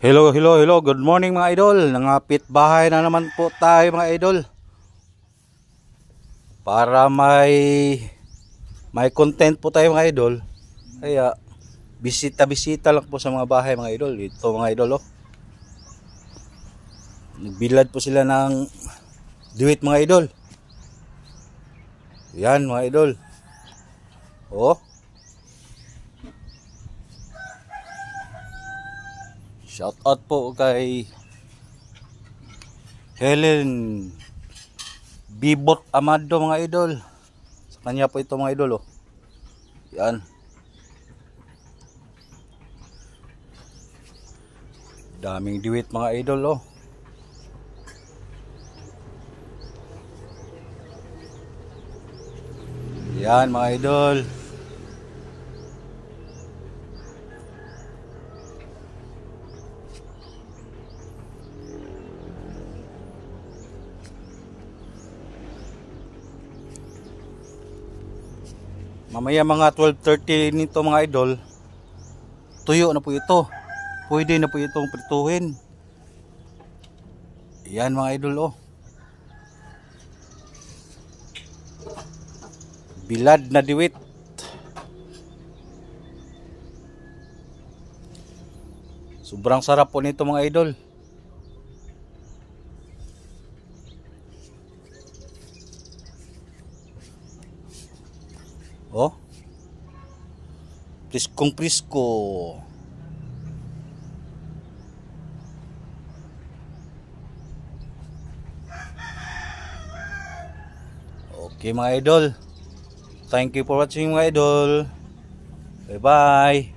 Hello, hello, hello. Good morning mga idol. Nangapit bahay na naman po tayo mga idol. Para may content po tayo mga idol. Kaya bisita-bisita lang po sa mga bahay mga idol. Ito mga idol oh. Nagbilad po sila ng duit mga idol. Yan mga idol. Oh. Shout out po kay Helen Bibot Amado mga idol. Sa kanya po ito mga idol oh. Yan. Daming duit mga idol oh. Yan mga idol. Mamaya mga 12:30 nito mga idol, tuyo na po ito. Pwede na po itong prituhin. Yan mga idol oh. Bilad na diwit. Sobrang sarap po nito mga idol. Oh. Priskong prisko. Okay mga idol. Thank you for watching mga idol. Bye bye.